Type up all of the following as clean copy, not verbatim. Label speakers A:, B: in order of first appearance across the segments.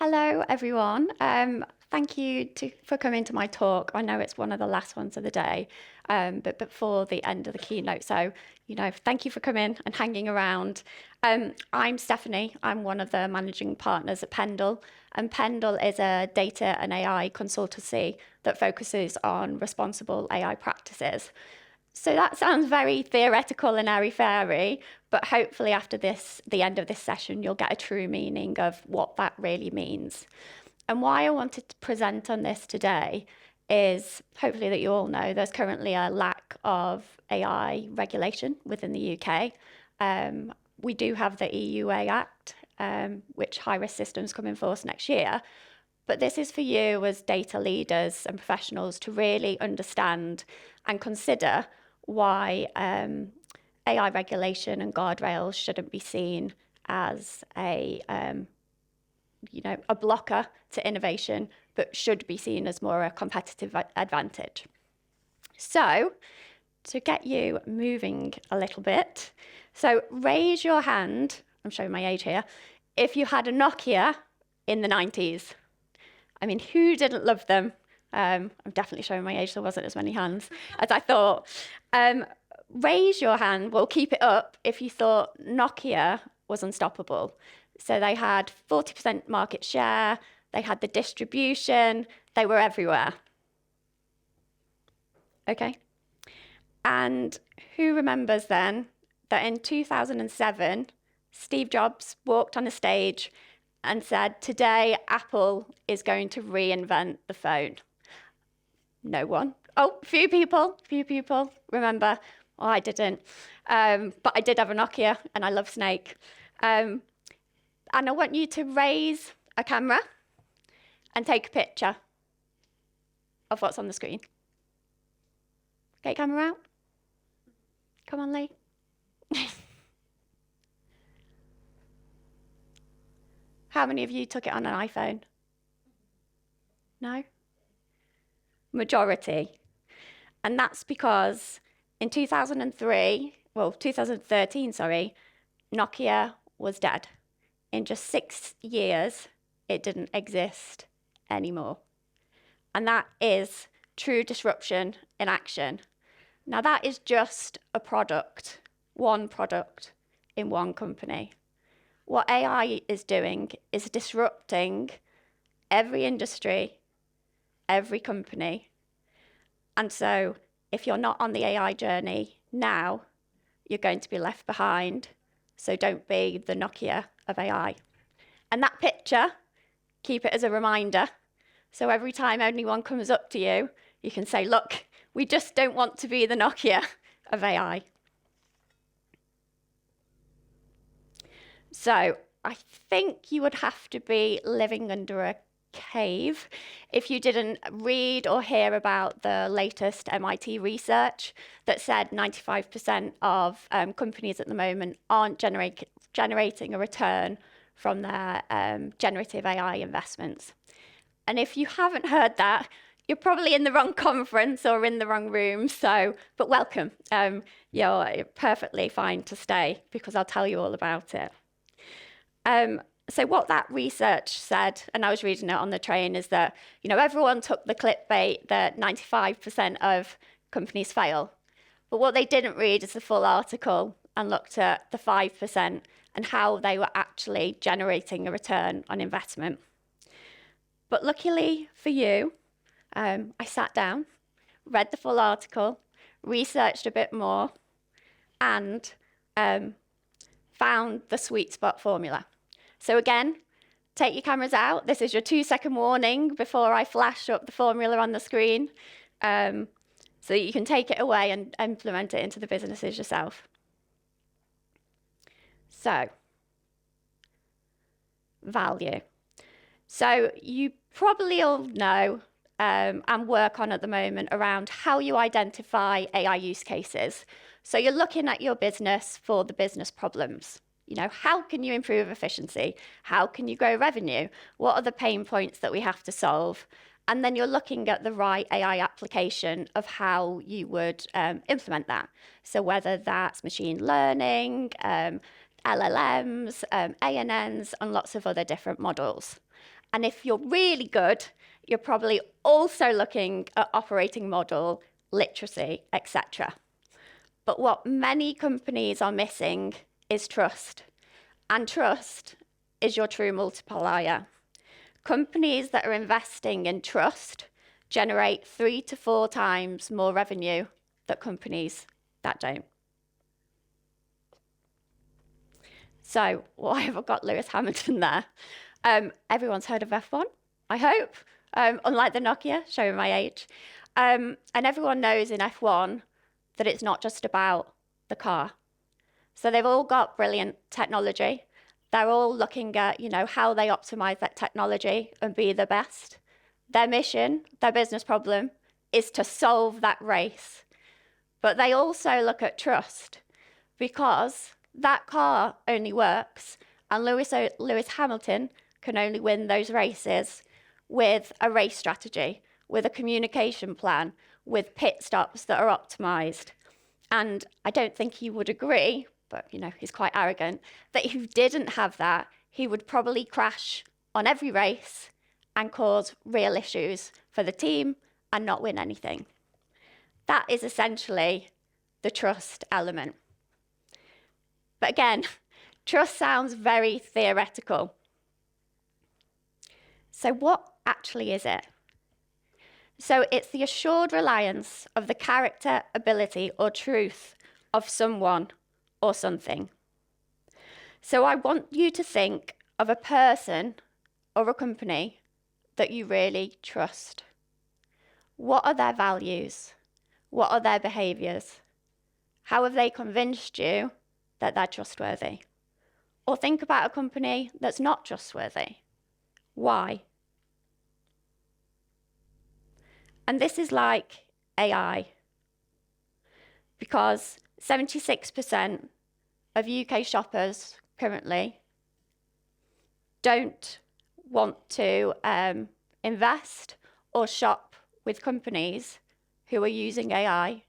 A: Hello, everyone. Thank you for coming to my talk. I know it's one of the last ones of the day, but before the end of the keynote. So, thank you for coming and hanging around. I'm Stephanie. I'm one of the managing partners at Pendle, and Pendle is a data and AI consultancy that focuses on responsible AI practices. So that sounds very theoretical and airy-fairy, but hopefully after the end of this session, you'll get a true meaning of what that really means. And why I wanted to present on this today is hopefully that you all know there's currently a lack of AI regulation within the UK. We do have the EUA Act, which high-risk systems come in force next year. But this is for you as data leaders and professionals to really understand and consider why AI regulation and guardrails shouldn't be seen as a blocker to innovation, but should be seen as more a competitive advantage. So to get you moving a little bit, so raise your hand, I'm showing my age here, if you had a Nokia in the 90s. I mean, who didn't love them? I'm definitely showing my age, so there wasn't as many hands as I thought. Raise your hand, well, keep it up if you thought Nokia was unstoppable. So they had 40% market share, they had the distribution, they were everywhere. Okay. And who remembers then that in 2007, Steve Jobs walked on a stage and said, "Today, Apple is going to reinvent the phone." No one. Oh, few people remember. Oh, I didn't. But I did have a Nokia and I love Snake. And I want you to raise a camera and take a picture of what's on the screen. Get your camera out. Come on, Lee. How many of you took it on an iPhone? No? Majority. And that's because in 2013, Nokia was dead. In just 6 years, it didn't exist anymore. And that is true disruption in action. Now that is just a product, one product in one company. What AI is doing is disrupting every industry, every company. And so if you're not on the AI journey now, you're going to be left behind. So don't be the Nokia of AI. And that picture, keep it as a reminder. So every time anyone comes up to you, you can say, look, we just don't want to be the Nokia of AI. So I think you would have to be living under a cave if you didn't read or hear about the latest MIT research that said 95% of companies at the moment aren't generating a return from their generative AI investments. And if you haven't heard that, you're probably in the wrong conference or in the wrong room. But welcome. You're perfectly fine to stay because I'll tell you all about it. So what that research said, and I was reading it on the train, is that everyone took the clickbait that 95% of companies fail. But what they didn't read is the full article and looked at the 5% and how they were actually generating a return on investment. But luckily for you, I sat down, read the full article, researched a bit more, and found the sweet spot formula. So again, take your cameras out. This is your 2-second warning before I flash up the formula on the screen, so that you can take it away and implement it into the businesses yourself. So, value. So you probably all know and work on at the moment around how you identify AI use cases. So you're looking at your business for the business problems. How can you improve efficiency? How can you grow revenue? What are the pain points that we have to solve? And then you're looking at the right AI application of how you would implement that. So whether that's machine learning, LLMs, ANNs, and lots of other different models. And if you're really good, you're probably also looking at operating model, literacy, etc. But what many companies are missing is trust. And trust is your true multiplier. Companies that are investing in trust generate 3 to 4 times more revenue than companies that don't. So why have I got Lewis Hamilton there? Everyone's heard of F1, I hope, unlike the Nokia, showing my age. And everyone knows in F1 that it's not just about the car. So they've all got brilliant technology. They're all looking at, how they optimize that technology and be the best. Their mission, their business problem, is to solve that race. But they also look at trust, because that car only works, and Lewis Hamilton can only win those races with a race strategy, with a communication plan, with pit stops that are optimized. And I don't think he would agree, but he's quite arrogant, that if he didn't have that, he would probably crash on every race and cause real issues for the team and not win anything. That is essentially the trust element. But again, trust sounds very theoretical. So what actually is it? So it's the assured reliance of the character, ability, or truth of someone or something. So I want you to think of a person or a company that you really trust. What are their values? What are their behaviours? How have they convinced you that they're trustworthy? Or think about a company that's not trustworthy. Why? And this is like AI, because 76% of UK shoppers currently don't want to invest or shop with companies who are using AI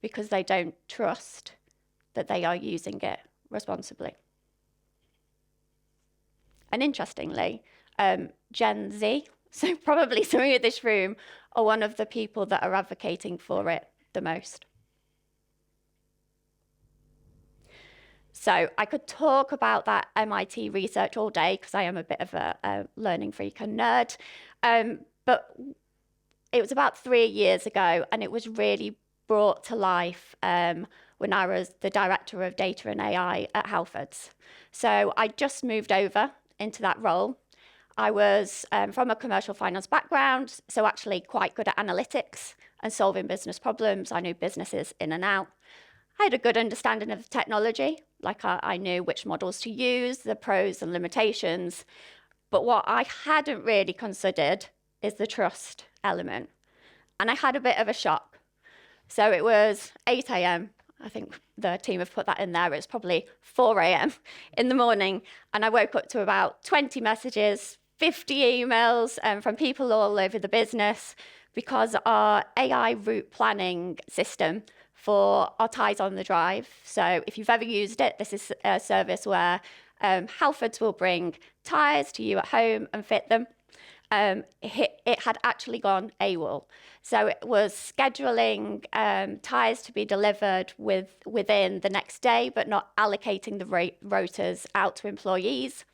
A: because they don't trust that they are using it responsibly. And interestingly, Gen Z, so probably some of you in this room, are one of the people that are advocating for it the most. So I could talk about that MIT research all day, because I am a bit of a learning freak and nerd. But it was about 3 years ago, and it was really brought to life when I was the director of data and AI at Halfords. So I just moved over into that role. I was from a commercial finance background, so actually quite good at analytics and solving business problems. I knew businesses in and out. I had a good understanding of the technology, like I knew which models to use, the pros and limitations. But what I hadn't really considered is the trust element. And I had a bit of a shock. So it was 8 a.m. I think the team have put that in there. It's probably 4 a.m. in the morning. And I woke up to about 20 messages, 50 emails from people all over the business, because our AI route planning system for our ties on the drive. So if you've ever used it, this is a service where Halfords will bring tyres to you at home and fit them. It had actually gone AWOL. So it was scheduling tyres to be delivered within the next day, but not allocating the rotas out to employees.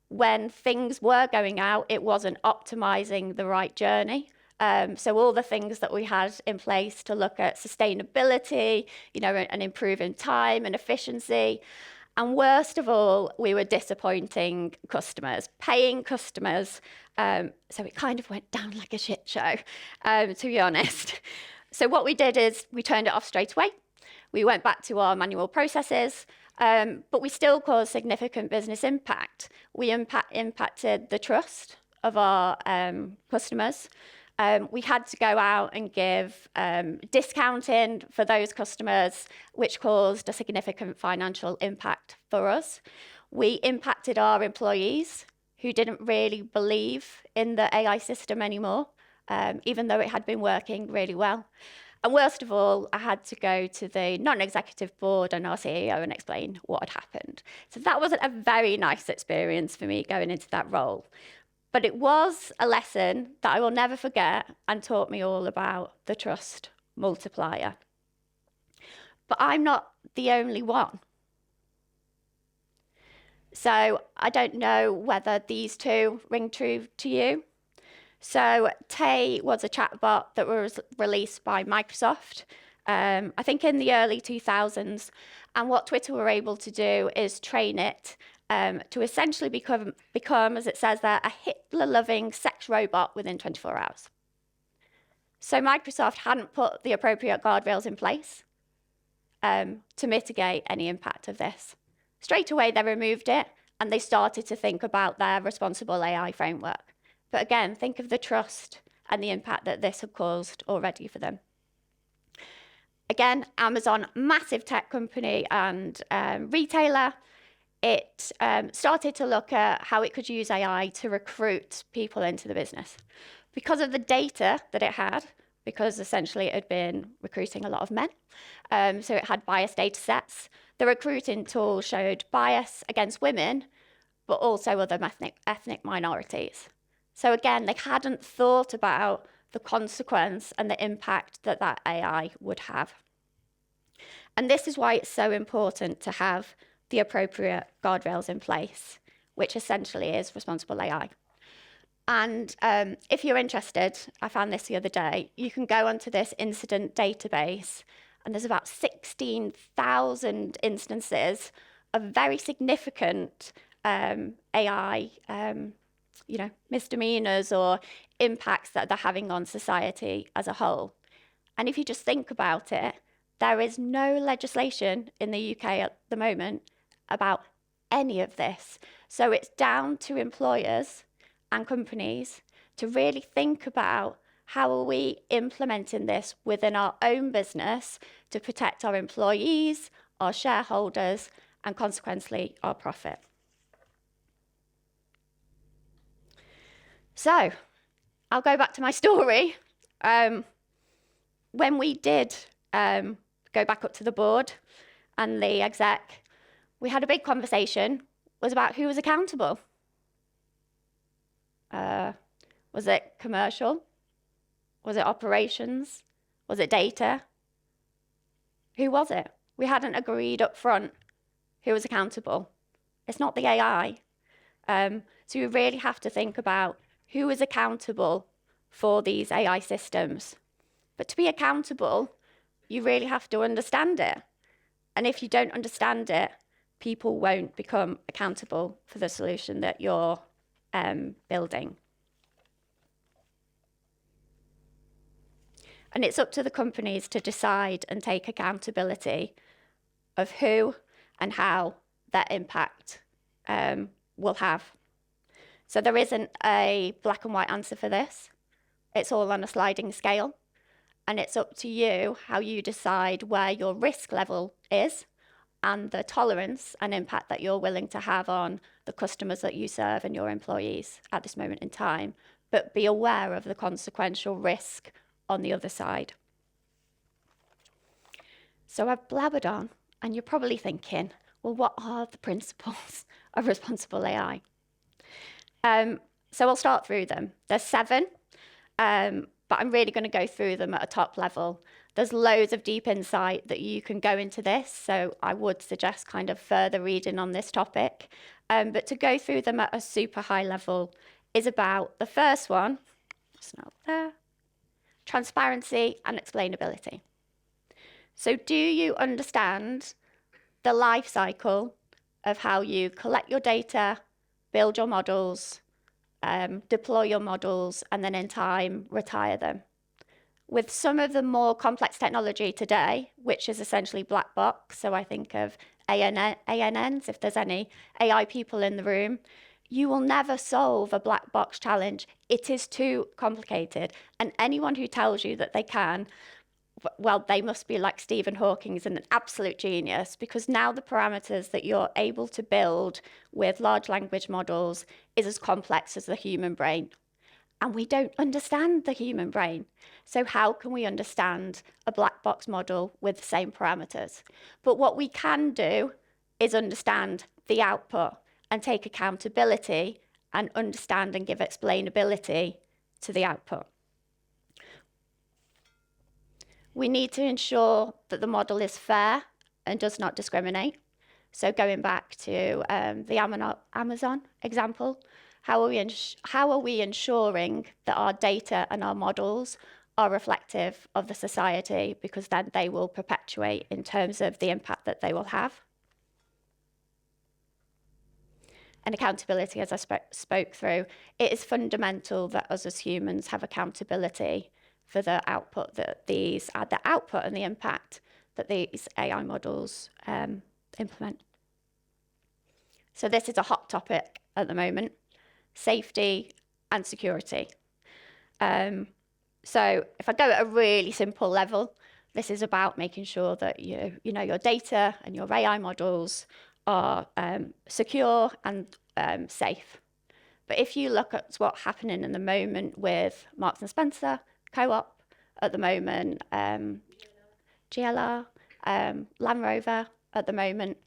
A: When things were going out, it wasn't optimizing the right journey. So all the things that we had in place to look at sustainability, and improving time and efficiency. And worst of all, we were disappointing customers, paying customers. So it kind of went down like a shit show, to be honest. So what we did is we turned it off straight away. We went back to our manual processes, but we still caused significant business impact. We impacted the trust of our customers. We had to go out and give discounting for those customers, which caused a significant financial impact for us. We impacted our employees, who didn't really believe in the AI system anymore, even though it had been working really well. And worst of all, I had to go to the non-executive board and our CEO and explain what had happened. So that wasn't a very nice experience for me going into that role. But it was a lesson that I will never forget and taught me all about the trust multiplier. But I'm not the only one. So I don't know whether these two ring true to you. So Tay was a chatbot that was released by Microsoft, I think in the early 2000s. And what Twitter were able to do is train it to essentially become, as it says there, a Hitler-loving sex robot within 24 hours. So Microsoft hadn't put the appropriate guardrails in place to mitigate any impact of this. Straight away, they removed it and they started to think about their responsible AI framework. But again, think of the trust and the impact that this had caused already for them. Again, Amazon, massive tech company and retailer, it started to look at how it could use AI to recruit people into the business. Because of the data that it had, because essentially it had been recruiting a lot of men, so it had biased data sets, the recruiting tool showed bias against women, but also other ethnic minorities. So again, they hadn't thought about the consequence and the impact that that AI would have. And this is why it's so important to have the appropriate guardrails in place, which essentially is responsible AI. And if you're interested, I found this the other day, you can go onto this incident database, and there's about 16,000 instances of very significant AI misdemeanors or impacts that they're having on society as a whole. And if you just think about it, there is no legislation in the UK at the moment about any of this. So it's down to employers and companies to really think about how are we implementing this within our own business to protect our employees, our shareholders, and consequently our profit. So I'll go back to my story. When we did go back up to the board and the exec, we had a big conversation. Was about who was accountable. Was it commercial? Was it operations? Was it data? Who was it? We hadn't agreed up front who was accountable. It's not the AI. So you really have to think about who is accountable for these AI systems. But to be accountable, you really have to understand it. And if you don't understand it, people won't become accountable for the solution that you're building. And it's up to the companies to decide and take accountability of who and how that impact will have. So there isn't a black and white answer for this. It's all on a sliding scale. And it's up to you how you decide where your risk level is and the tolerance and impact that you're willing to have on the customers that you serve and your employees at this moment in time. But be aware of the consequential risk on the other side. So I've blabbered on, and you're probably thinking, well, what are the principles of responsible AI? So I'll start through them. There's 7, but I'm really going to go through them at a top level. There's loads of deep insight that you can go into this, so I would suggest kind of further reading on this topic. But to go through them at a super high level is about the first one, just not there, transparency and explainability. So do you understand the life cycle of how you collect your data, build your models, deploy your models, and then in time retire them? With some of the more complex technology today, which is essentially black box, so I think of ANNs, if there's any AI people in the room, you will never solve a black box challenge. It is too complicated. And anyone who tells you that they can, well, they must be like Stephen Hawking and an absolute genius, because now the parameters that you're able to build with large language models is as complex as the human brain. And we don't understand the human brain. So how can we understand a black box model with the same parameters? But what we can do is understand the output and take accountability and understand and give explainability to the output. We need to ensure that the model is fair and does not discriminate. So going back to the Amazon example, how are we ensuring that our data and our models are reflective of the society, because then they will perpetuate in terms of the impact that they will have. And accountability, as I spoke through, it is fundamental that us as humans have accountability for the output that the output and the impact that these AI models implement. So this is a hot topic at the moment: safety and security. So if I go at a really simple level, this is about making sure that you know your data and your AI models are secure and safe. But if you look at what's happening in the moment with Marks and Spencer, Co-op at the moment, GLR, Land Rover at the moment,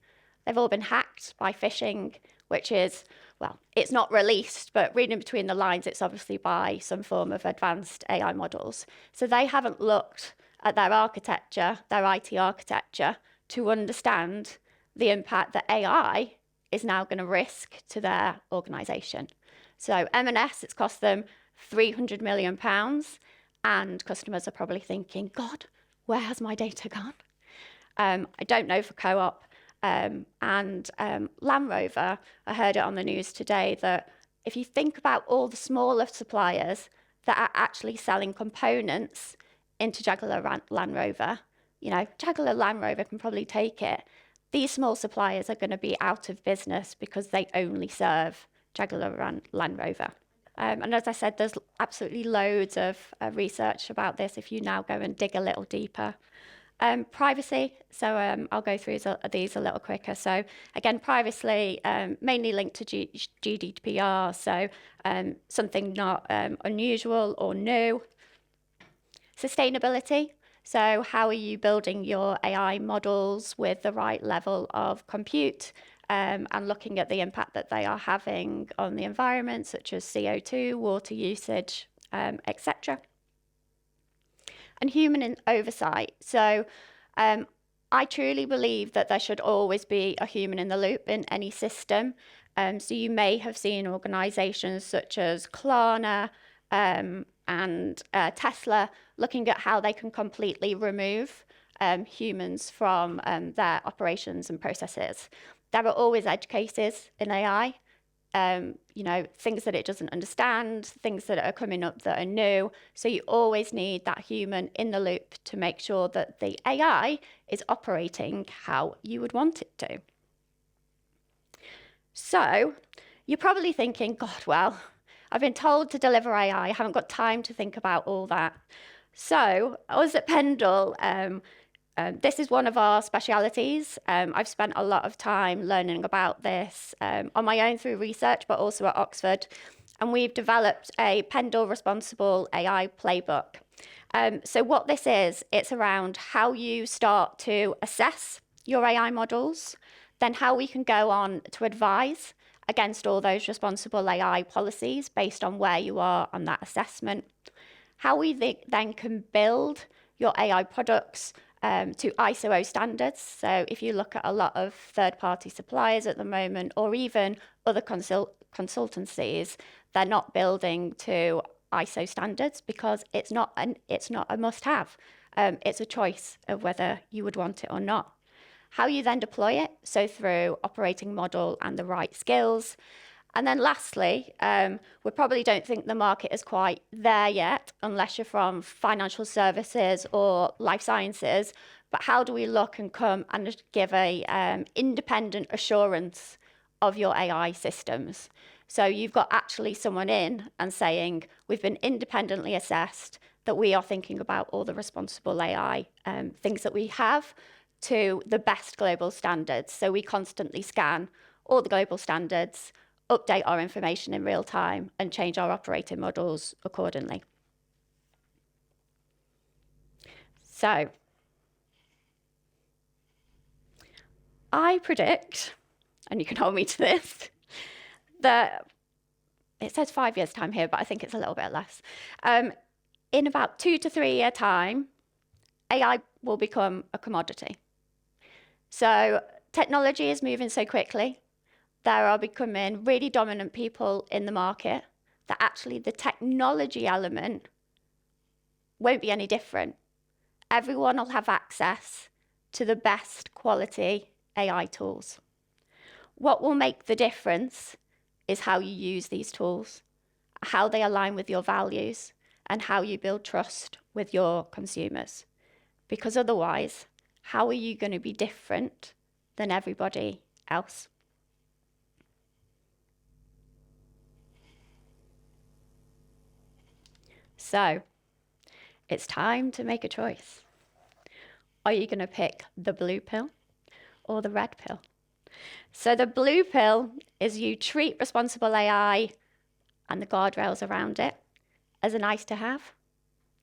A: they've all been hacked by phishing, which is, well, it's not released, but reading between the lines, it's obviously by some form of advanced AI models. So they haven't looked at their architecture, their IT architecture, to understand the impact that AI is now going to risk to their organisation. So M&S, it's cost them £300 million, and customers are probably thinking, God, where has my data gone? I don't know for Co-op. And Land Rover, I heard it on the news today that if you think about all the smaller suppliers that are actually selling components into Jaguar Land Rover, you know, Jaguar Land Rover can probably take it. These small suppliers are going to be out of business because they only serve Jaguar Land Rover. And as I said, there's absolutely loads of research about this if you now go and dig a little deeper. Privacy, so I'll go through these a little quicker. So again, privacy mainly linked to GDPR, so something not unusual or new. Sustainability, so how are you building your AI models with the right level of compute and looking at the impact that they are having on the environment, such as CO2, water usage, etc. And human oversight. So I truly believe that there should always be a human in the loop in any system. So you may have seen organisations such as Klarna and Tesla looking at how they can completely remove humans from their operations and processes. There are always edge cases in AI. You know, things that it doesn't understand, things that are coming up that are new. So you always need that human in the loop to make sure that the AI is operating how you would want it to. So you're probably thinking, God, well, I've been told to deliver AI. I haven't got time to think about all that. So us at Pendle, this is one of our specialities. I've spent a lot of time learning about this on my own through research, but also at Oxford. And we've developed a Pendle Responsible AI playbook. So what this is, it's around how you start to assess your AI models, then how we can go on to advise against all those responsible AI policies based on where you are on that assessment, how we then can build your AI products to ISO standards. So if you look at a lot of third-party suppliers at the moment, or even other consultancies, they're not building to ISO standards because it's not a must-have. It's a choice of whether you would want it or not. How you then deploy it, so through operating model and the right skills. And then lastly, we probably don't think the market is quite there yet, unless you're from financial services or life sciences. But how do we look and come and give a independent assurance of your AI systems? So you've got actually someone in and saying, we've been independently assessed, that we are thinking about all the responsible AI things that we have to the best global standards. So we constantly scan all the global standards, update our information in real time, and change our operating models accordingly. So I predict, and you can hold me to this, that it says 5 years' time here, but I think it's a little bit less. In about 2 to 3 year time, AI will become a commodity. So technology is moving so quickly. There are becoming really dominant people in the market that actually the technology element won't be any different. Everyone will have access to the best quality AI tools. What will make the difference is how you use these tools, how they align with your values, and how you build trust with your consumers. Because otherwise, how are you going to be different than everybody else? So, it's time to make a choice. Are you going to pick the blue pill or the red pill? So the blue pill is you treat responsible AI and the guardrails around it as a nice to have.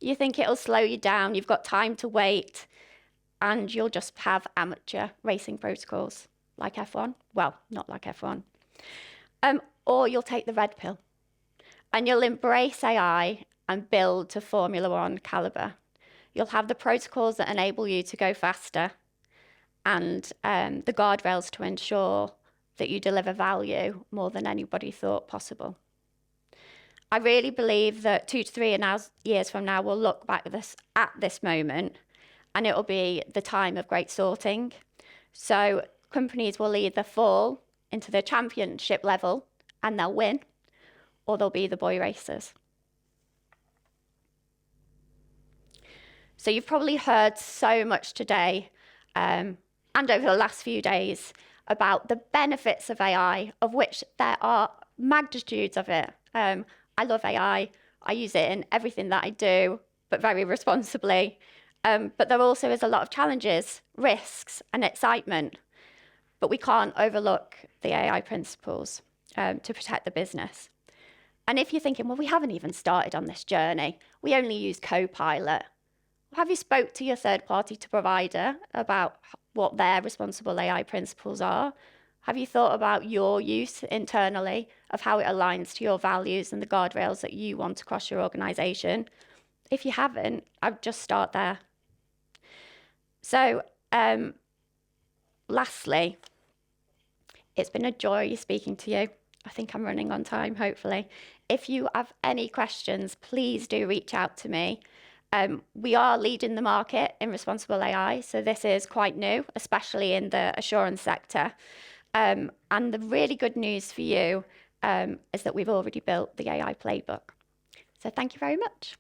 A: You think it'll slow you down, you've got time to wait, and you'll just have amateur racing protocols like F1. Well, not like F1. Or you'll take the red pill and you'll embrace AI and build to Formula One caliber. You'll have the protocols that enable you to go faster and the guardrails to ensure that you deliver value more than anybody thought possible. I really believe that 2 to 3 years from now, we'll look back at this moment and it'll be the time of great sorting. So companies will either fall into the championship level and they'll win, or they'll be the boy racers. So you've probably heard so much today and over the last few days about the benefits of AI, of which there are magnitudes of it. I love AI. I use it in everything that I do, but very responsibly. But there also is a lot of challenges, risks, and excitement. But we can't overlook the AI principles to protect the business. And if you're thinking, well, we haven't even started on this journey, we only use Copilot. Have you spoke to your third-party provider about what their responsible AI principles are? Have you thought about your use internally of how it aligns to your values and the guardrails that you want across your organisation? If you haven't, I'd just start there. So, lastly, it's been a joy speaking to you. I think I'm running on time, hopefully. If you have any questions, please do reach out to me. We are leading the market in responsible AI, so this is quite new, especially in the assurance sector. And the really good news for you is that we've already built the AI playbook. So thank you very much.